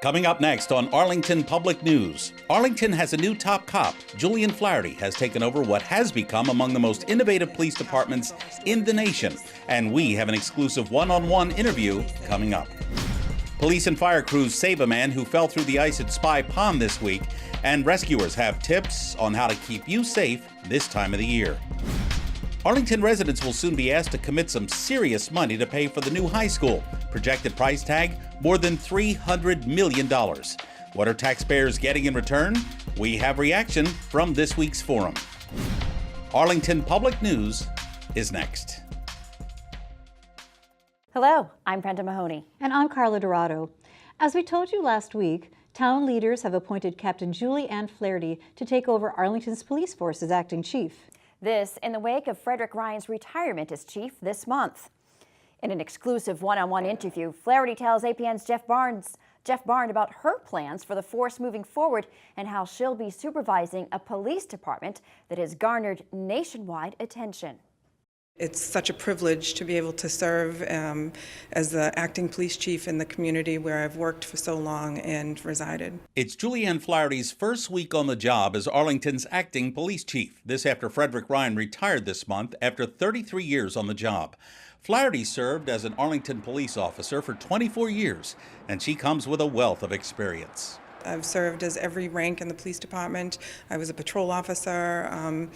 Coming up next on Arlington Public News, Arlington has a new top cop. Juliann Flaherty has taken over what has become among the most innovative police departments in the nation, and we have an exclusive one-on-one interview coming up. Police and fire crews save a man who fell through the ice at Spy Pond this week, and rescuers have tips on how to keep you safe this time of the year. Arlington residents will soon be asked to commit some serious money to pay for the new high school. Projected price tag, more than $300 million. What are taxpayers getting in return? We have reaction from this week's forum. Arlington Public News is next. Hello, I'm Brenda Mahoney. And I'm Carla Dorado. As we told you last week, town leaders have appointed Captain Juliann Flaherty to take over Arlington's police force as acting chief. This in the wake of Frederick Ryan's retirement as chief this month. In an exclusive one-on-one interview, Flaherty tells APN's Jeff Barnes about her plans for the force moving forward and how she'll be supervising a police department that has garnered nationwide attention. It's such a privilege to be able to serve as the acting police chief in the community where I've worked for so long and resided. It's Juliann Flaherty's first week on the job as Arlington's acting police chief. This after Frederick Ryan retired this month after 33 years on the job. Flaherty served as an Arlington police officer for 24 years, and she comes with a wealth of experience. I've served as every rank in the police department. I was a patrol officer.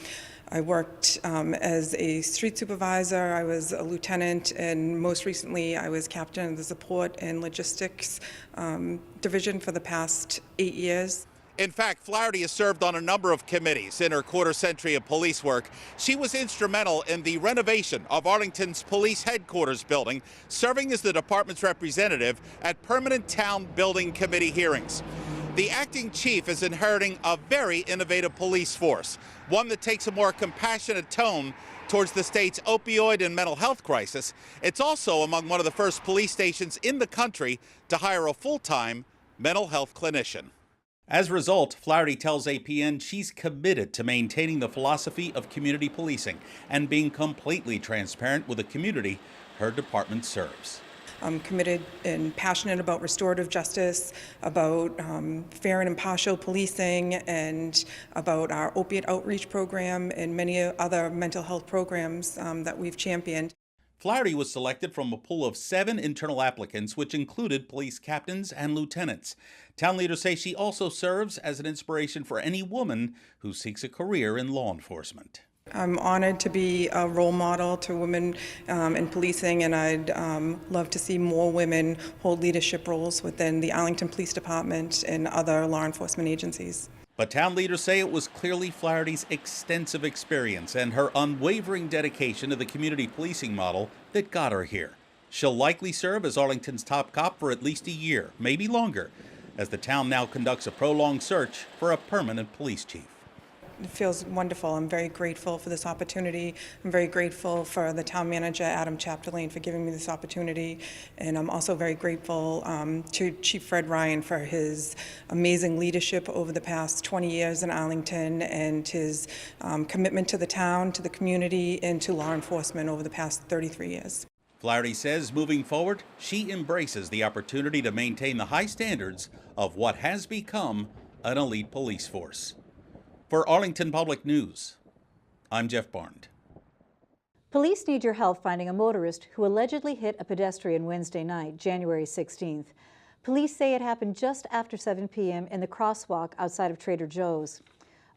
I worked as a street supervisor. I was a lieutenant, and most recently I was captain of the support and logistics division for the past 8 years. In fact, Flaherty has served on a number of committees in her quarter century of police work. She was instrumental in the renovation of Arlington's police headquarters building, serving as the department's representative at permanent town building committee hearings. The acting chief is inheriting a very innovative police force, one that takes a more compassionate tone towards the state's opioid and mental health crisis. It's also among one of the first police stations in the country to hire a full-time mental health clinician. As a result, Flaherty tells APN she's committed to maintaining the philosophy of community policing and being completely transparent with the community her department serves. I'm committed and passionate about restorative justice, about fair and impartial policing, and about our opiate outreach program and many other mental health programs that we've championed. Flaherty was selected from a pool of 7 internal applicants, which included police captains and lieutenants. Town leaders say she also serves as an inspiration for any woman who seeks a career in law enforcement. I'm honored to be a role model to women in policing, and I'd love to see more women hold leadership roles within the Arlington Police Department and other law enforcement agencies. But town leaders say it was clearly Flaherty's extensive experience and her unwavering dedication to the community policing model that got her here. She'll likely serve as Arlington's top cop for at least a year, maybe longer, as the town now conducts a prolonged search for a permanent police chief. It feels wonderful. I'm very grateful for this opportunity. I'm very grateful for the town manager, Adam Chapdelaine, for giving me this opportunity. And I'm also very grateful to Chief Fred Ryan for his amazing leadership over the past 20 years in Arlington and his commitment to the town, to the community, and to law enforcement over the past 33 years. Flaherty says moving forward, she embraces the opportunity to maintain the high standards of what has become an elite police force. For Arlington Public News, I'm Jeff Barnes. Police need your help finding a motorist who allegedly hit a pedestrian Wednesday night, January 16th. Police say it happened just after 7 p.m. in the crosswalk outside of Trader Joe's.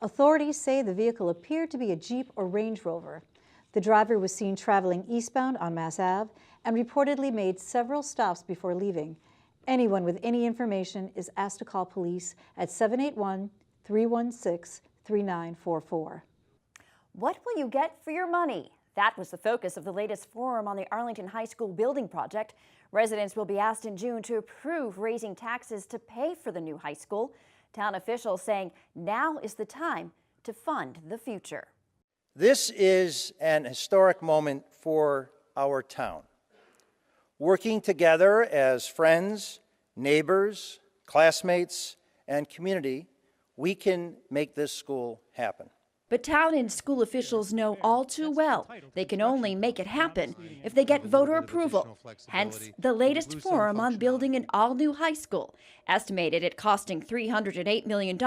Authorities say the vehicle appeared to be a Jeep or Range Rover. The driver was seen traveling eastbound on Mass Ave and reportedly made several stops before leaving. Anyone with any information is asked to call police at 781-316-3944. What will you get for your money? That was the focus of the latest forum on the Arlington High School building project. Residents will be asked in June to approve raising taxes to pay for the new high school. Town officials saying now is the time to fund the future. This is an historic moment for our town. Working together as friends, neighbors, classmates, and community, we can make this school happen. But town and school officials know all too well they can only make it happen if they get voter approval. Hence, the latest forum on building an all-new high school, estimated at costing $308 million,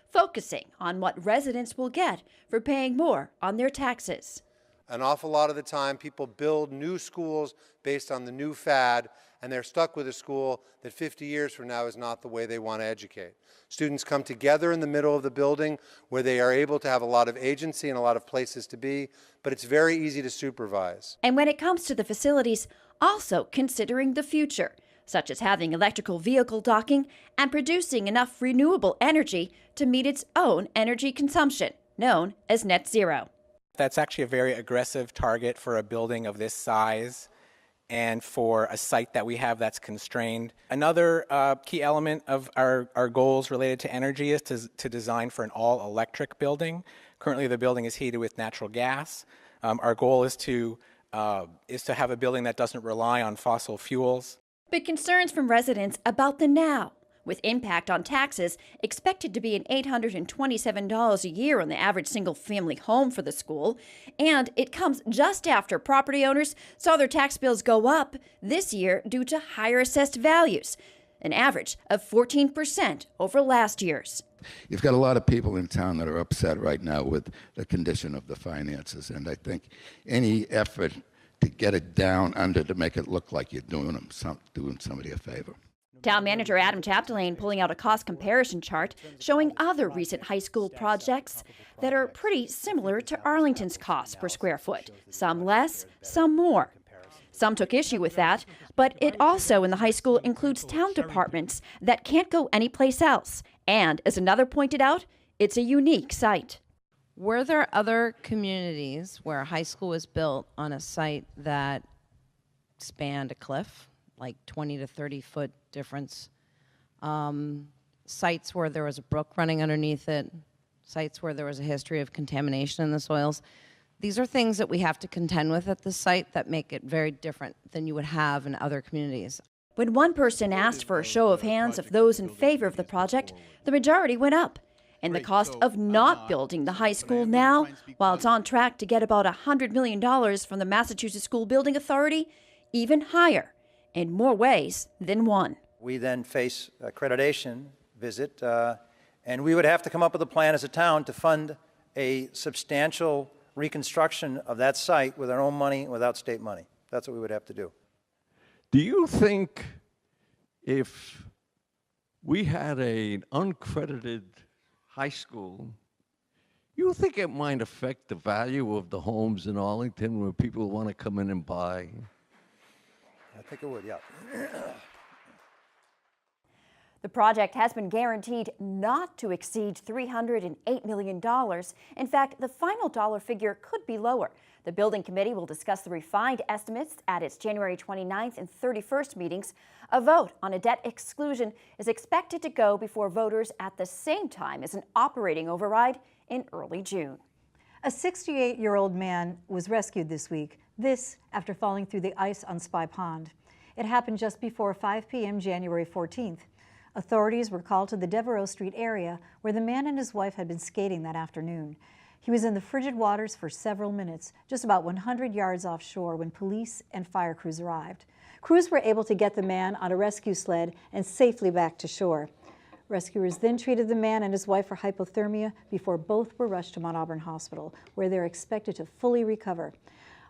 focusing on what residents will get for paying more on their taxes. An awful lot of the time, people build new schools based on the new fad, and they're stuck with a school that 50 years from now is not the way they want to educate. Students come together in the middle of the building where they are able to have a lot of agency and a lot of places to be, but it's very easy to supervise. And when it comes to the facilities, also considering the future, such as having electrical vehicle docking and producing enough renewable energy to meet its own energy consumption, known as net zero. That's actually a very aggressive target for a building of this size and for a site that we have that's constrained. Another key element of our goals related to energy is to design for an all-electric building. Currently, the building is heated with natural gas. Our goal is to have a building that doesn't rely on fossil fuels. But concerns from residents about the now, with impact on taxes expected to be an $827 a year on the average single-family home for the school. And it comes just after property owners saw their tax bills go up this year due to higher assessed values, an average of 14% over last year's. You've got a lot of people in town that are upset right now with the condition of the finances, and I think any effort to get it down under to make it look like you're doing somebody a favor. Town Manager Adam Chapdelaine pulling out a cost comparison chart showing other recent high school projects that are pretty similar to Arlington's costs per square foot, some less, some more. Some took issue with that, but it also in the high school includes town departments that can't go anyplace else. And as another pointed out, it's a unique site. Were there other communities where a high school was built on a site that spanned a cliff, like 20 to 30 foot difference, sites where there was a brook running underneath it, sites where there was a history of contamination in the soils? These are things that we have to contend with at this site that make it very different than you would have in other communities. When one person asked for a show of hands of those in favor of the project, the majority went up. And the cost of not building the high school now, while it's on track to get about $100 million from the Massachusetts School Building Authority, even higher, in more ways than one. We then face accreditation visit, and we would have to come up with a plan as a town to fund a substantial reconstruction of that site with our own money, without state money. That's what we would have to do. Do you think if we had an uncredited high school, you think it might affect the value of the homes in Arlington where people want to come in and buy? I think it would, yeah. The project has been guaranteed not to exceed $308 million. In fact, the final dollar figure could be lower. The building committee will discuss the refined estimates at its January 29th and 31st meetings. A vote on a debt exclusion is expected to go before voters at the same time as an operating override in early June. A 68-year-old man was rescued this week, this after falling through the ice on Spy Pond. It happened just before 5 p.m. January 14th. Authorities were called to the Devereaux Street area where the man and his wife had been skating that afternoon. He was in the frigid waters for several minutes, just about 100 yards offshore, when police and fire crews arrived. Crews were able to get the man on a rescue sled and safely back to shore. Rescuers then treated the man and his wife for hypothermia before both were rushed to Mount Auburn Hospital, where they're expected to fully recover.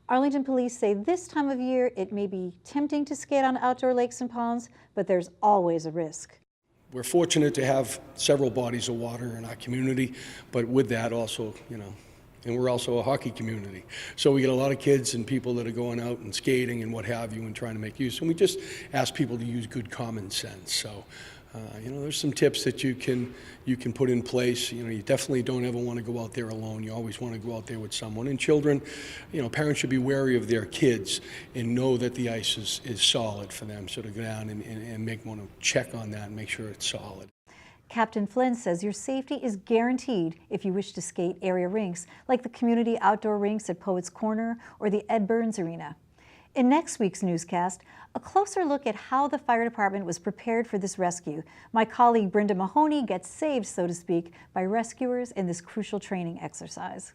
Arlington police say this time of year it may be tempting to skate on outdoor lakes and ponds, but there's always a risk. We're fortunate to have several bodies of water in our community, but with that also, and we're also a hockey community. So we get a lot of kids and people that are going out and skating and what have you and trying to make use. And we just ask people to use good common sense. So, there's some tips that you can put in place. You definitely don't ever want to go out there alone. You always want to go out there with someone. And children, parents should be wary of their kids and know that the ice is solid for them. So to go down and want to check on that and make sure it's solid. Captain Flynn says your safety is guaranteed if you wish to skate area rinks, like the community outdoor rinks at Poets Corner or the Ed Burns Arena. In next week's newscast, a closer look at how the fire department was prepared for this rescue. My colleague Brenda Mahoney gets saved, so to speak, by rescuers in this crucial training exercise.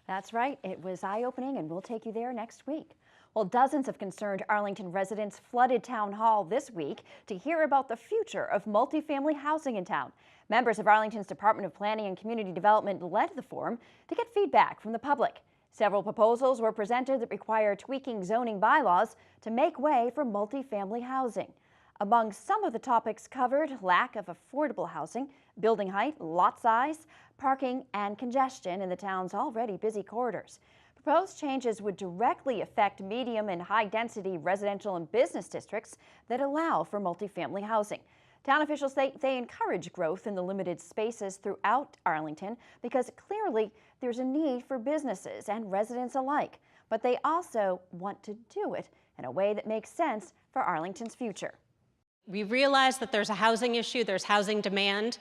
That's right. It was eye-opening, and we'll take you there next week. Well, dozens of concerned Arlington residents flooded Town Hall this week to hear about the future of multifamily housing in town. Members of Arlington's Department of Planning and Community Development led the forum to get feedback from the public. Several proposals were presented that require tweaking zoning bylaws to make way for multifamily housing. Among some of the topics covered, lack of affordable housing, building height, lot size, parking, and congestion in the town's already busy corridors. Proposed changes would directly affect medium and high-density residential and business districts that allow for multifamily housing. Town officials say they encourage growth in the limited spaces throughout Arlington because clearly there's a need for businesses and residents alike, but they also want to do it in a way that makes sense for Arlington's future. We realize that there's a housing issue, there's housing demand,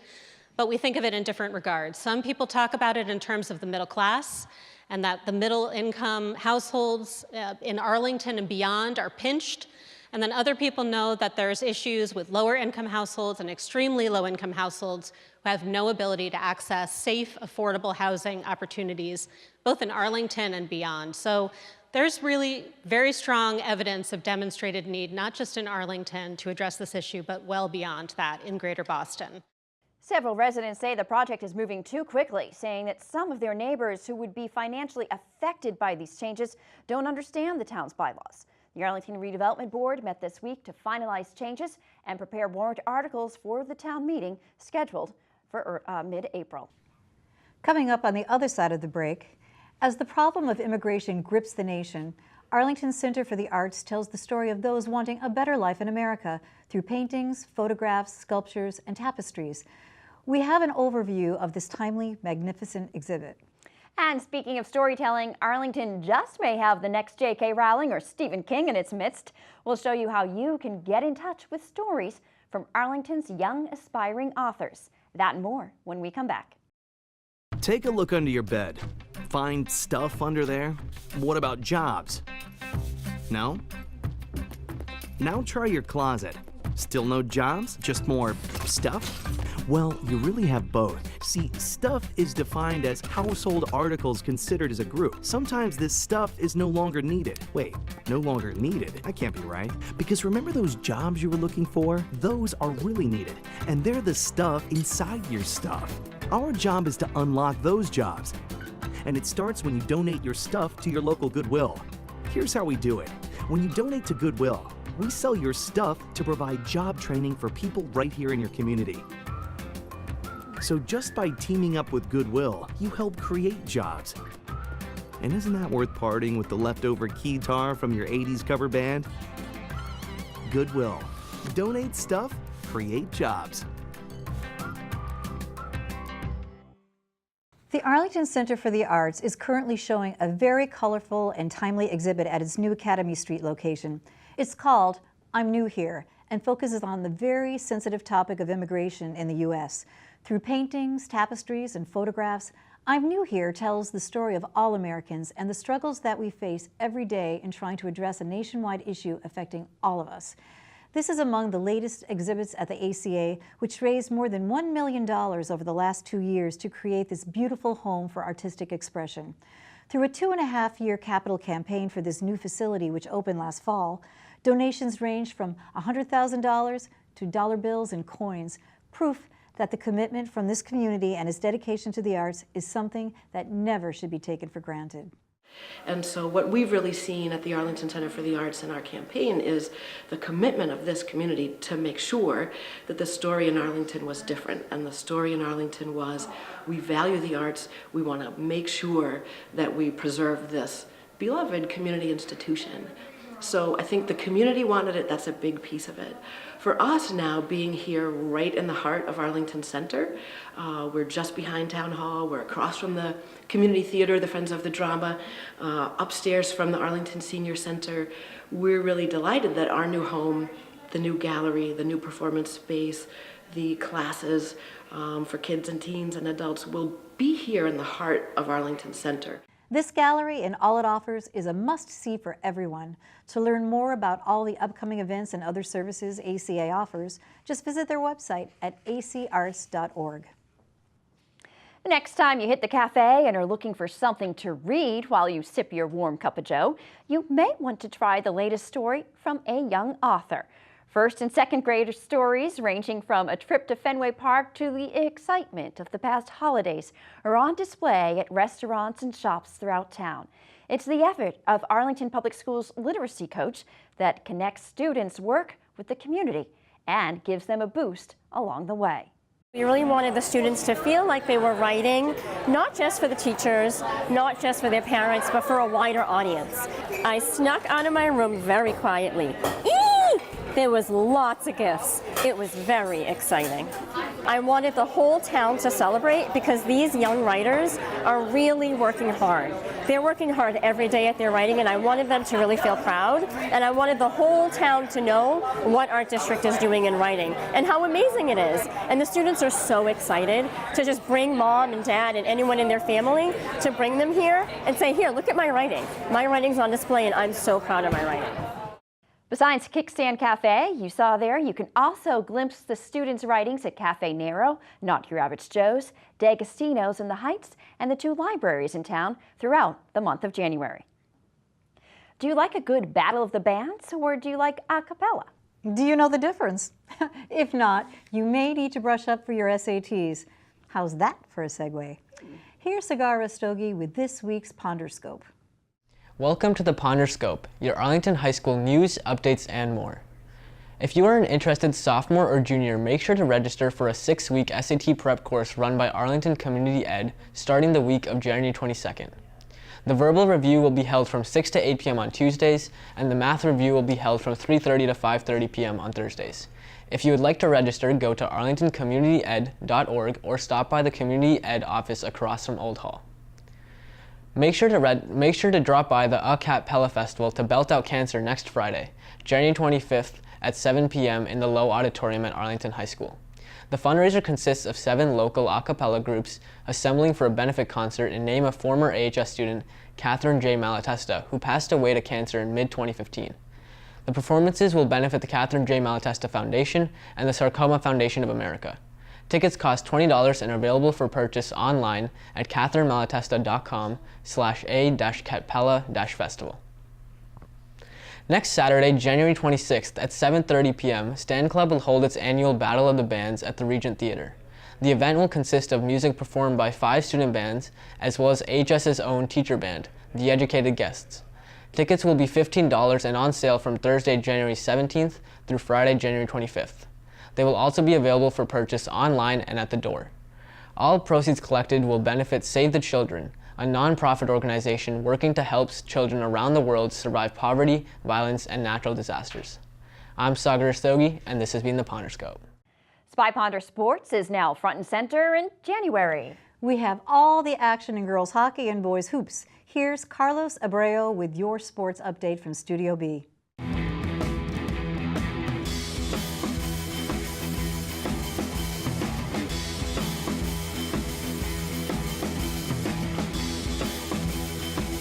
but we think of it in different regards. Some people talk about it in terms of the middle class, and that the middle income households in Arlington and beyond are pinched. And then other people know that there's issues with lower income households and extremely low income households who have no ability to access safe, affordable housing opportunities, both in Arlington and beyond. So there's really very strong evidence of demonstrated need, not just in Arlington to address this issue, but well beyond that in Greater Boston. Several residents say the project is moving too quickly, saying that some of their neighbors who would be financially affected by these changes don't understand the town's bylaws. The Arlington Redevelopment Board met this week to finalize changes and prepare warrant articles for the town meeting scheduled for mid-April. Coming up on the other side of the break, as the problem of immigration grips the nation, Arlington Center for the Arts tells the story of those wanting a better life in America through paintings, photographs, sculptures, and tapestries. We have an overview of this timely, magnificent exhibit. And speaking of storytelling, Arlington just may have the next J.K. Rowling or Stephen King in its midst. We'll show you how you can get in touch with stories from Arlington's young, aspiring authors. That and more when we come back. Take a look under your bed. Find stuff under there? What about jobs? No? Now try your closet. Still no jobs? Just more stuff? Well, you really have both. See, stuff is defined as household articles considered as a group. Sometimes this stuff is no longer needed. Wait, no longer needed? That can't be right. Because remember those jobs you were looking for? Those are really needed, and they're the stuff inside your stuff. Our job is to unlock those jobs, and it starts when you donate your stuff to your local Goodwill. Here's how we do it. When you donate to Goodwill, we sell your stuff to provide job training for people right here in your community. So just by teaming up with Goodwill, you help create jobs. And isn't that worth parting with the leftover keytar from your 80s cover band? Goodwill. Donate stuff, create jobs. The Arlington Center for the Arts is currently showing a very colorful and timely exhibit at its new Academy Street location. It's called I'm New Here and focuses on the very sensitive topic of immigration in the U.S. Through paintings, tapestries, and photographs, I'm New Here tells the story of all Americans and the struggles that we face every day in trying to address a nationwide issue affecting all of us. This is among the latest exhibits at the ACA, which raised more than $1 million over the last 2 years to create this beautiful home for artistic expression. Through a 2.5-year capital campaign for this new facility, which opened last fall, donations ranged from $100,000 to dollar bills and coins, proof that the commitment from this community and its dedication to the arts is something that never should be taken for granted. And so what we've really seen at the Arlington Center for the Arts in our campaign is the commitment of this community to make sure that the story in Arlington was different. And the story in Arlington was, we value the arts, we want to make sure that we preserve this beloved community institution. So I think the community wanted it, that's a big piece of it. For us now, being here right in the heart of Arlington Center, we're just behind Town Hall, we're across from the Community Theater, the Friends of the Drama, upstairs from the Arlington Senior Center. We're really delighted that our new home, the new gallery, the new performance space, the classes for kids and teens and adults will be here in the heart of Arlington Center. This gallery and all it offers is a must-see for everyone. To learn more about all the upcoming events and other services ACA offers, just visit their website at acarts.org. The next time you hit the cafe and are looking for something to read while you sip your warm cup of joe, you may want to try the latest story from a young author. First and second grade stories ranging from a trip to Fenway Park to the excitement of the past holidays are on display at restaurants and shops throughout town. It's the effort of Arlington Public Schools literacy coach that connects students' work with the community and gives them a boost along the way. We really wanted the students to feel like they were writing, not just for the teachers, not just for their parents, but for a wider audience. I snuck out of my room very quietly. There was lots of gifts. It was very exciting. I wanted the whole town to celebrate because these young writers are really working hard. They're working hard every day at their writing, and I wanted them to really feel proud, and I wanted the whole town to know what our district is doing in writing and how amazing it is. And the students are so excited to just bring mom and dad and anyone in their family to bring them here and say, here, look at my writing. My writing's on display, and I'm so proud of my writing. Besides Kickstand Cafe, you saw there, you can also glimpse the students' writings at Cafe Nero, Not Your Average Joe's, D'Agostino's in the Heights, and the 2 libraries in town throughout the month of January. Do you like a good battle of the bands, or do you like a cappella? Do you know the difference? If not, you may need to brush up for your SATs. How's that for a segue? Here's Sagar Rastogi with this week's Ponderscope. Welcome to the Ponderscope, your Arlington High School news, updates, and more. If you are an interested sophomore or junior, make sure to register for a 6-week SAT prep course run by Arlington Community Ed starting the week of January 22nd. The verbal review will be held from 6 to 8 p.m. on Tuesdays, and the math review will be held from 3:30 to 5:30 p.m. on Thursdays. If you would like to register, go to arlingtoncommunityed.org or stop by the Community Ed office across from Old Hall. Make sure to drop by the A Cappella Festival to belt out cancer next Friday, January 25th at 7 p.m. in the Low Auditorium at Arlington High School. The fundraiser consists of 7 local a cappella groups assembling for a benefit concert in name of former AHS student Catherine J. Malatesta, who passed away to cancer in mid-2015. The performances will benefit the Catherine J. Malatesta Foundation and the Sarcoma Foundation of America. Tickets cost $20 and are available for purchase online at catherinemalatesta.com/a-cappella-festival. Next Saturday, January 26th at 7:30 p.m., Stan Club will hold its annual Battle of the Bands at the Regent Theater. The event will consist of music performed by 5 student bands, as well as AHS's own teacher band, The Educated Guests. Tickets will be $15 and on sale from Thursday, January 17th through Friday, January 25th. They will also be available for purchase online and at the door. All proceeds collected will benefit Save the Children, a non-profit organization working to help children around the world survive poverty, violence, and natural disasters. I'm Sagar Rastogi, and this has been the Ponderscope. Spy Ponder Sports is now front and center in January. We have all the action in girls hockey and boys hoops. Here's Carlos Abreu with your sports update from Studio B.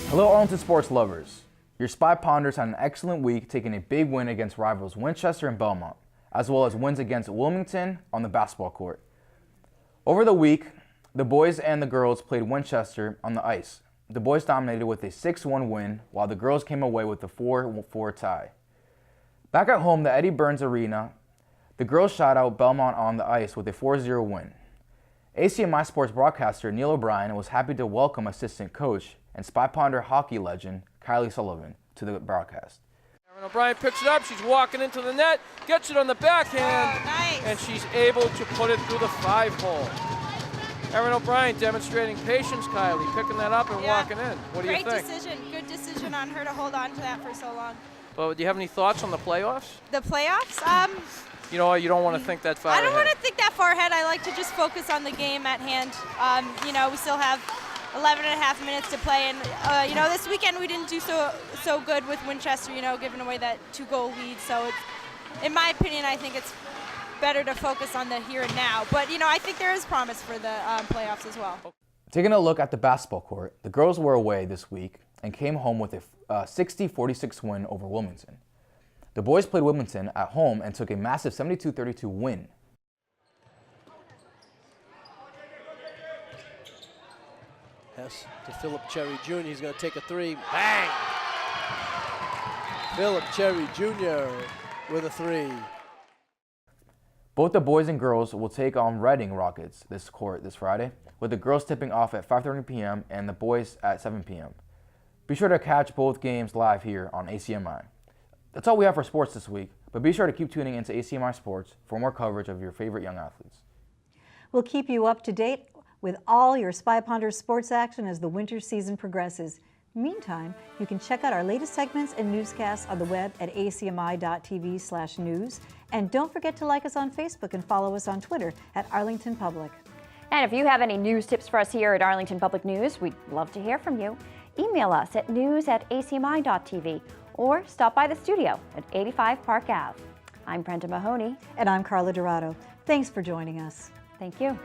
Hello Arlington sports lovers. Your Spy Ponders had an excellent week, taking a big win against rivals Winchester and Belmont, as well as wins against Wilmington on the basketball court. Over the week, the boys and the girls played Winchester on the ice. The boys dominated with a 6-1 win, while the girls came away with a 4-4 tie. Back at home, the Eddie Burns Arena, the girls shot out Belmont on the ice with a 4-0 win. ACMi sports broadcaster Neil O'Brien was happy to welcome assistant coach and Spy Ponder hockey legend Kylie Sullivan to the broadcast. O'Brien picks it up, she's walking into the net, gets it on the backhand, and she's able to put it through the 5-hole. Erin O'Brien demonstrating patience, Kylie, picking that up and walking in. What do you think? Great decision, good decision on her to hold on to that for so long. Well, do you have any thoughts on the playoffs? The playoffs? You know, you don't want to think that far I don't ahead. want to think that far ahead. I like to just focus on the game at hand. You know, we still have 11 and a half minutes to play, and you know, this weekend we didn't do so good with Winchester, you know, giving away that 2-goal lead. So it's, in my opinion, I think it's better to focus on the here and now. But you know, I think there is promise for the playoffs as well. Taking a look at the basketball court, the girls were away this week and came home with a 60-46 win over Wilmington. The boys played Wilmington at home and took a massive 72-32 win. Hess to Philip Cherry Jr. He's going to take a three. Bang! Philip Cherry Jr. with a three. Both the boys and girls will take on Reading Rockets this Friday, with the girls tipping off at 5:30 p.m. and the boys at 7 p.m. Be sure to catch both games live here on ACMi. That's all we have for sports this week, but be sure to keep tuning into ACMi Sports for more coverage of your favorite young athletes. We'll keep you up to date with all your Spy Ponders sports action as the winter season progresses. Meantime, you can check out our latest segments and newscasts on the web at acmi.tv/news. And don't forget to like us on Facebook and follow us on Twitter at Arlington Public. And if you have any news tips for us here at Arlington Public News, we'd love to hear from you. Email us at news@acmi.tv or stop by the studio at 85 Park Ave. I'm Brenda Mahoney. And I'm Carla Dorado. Thanks for joining us. Thank you.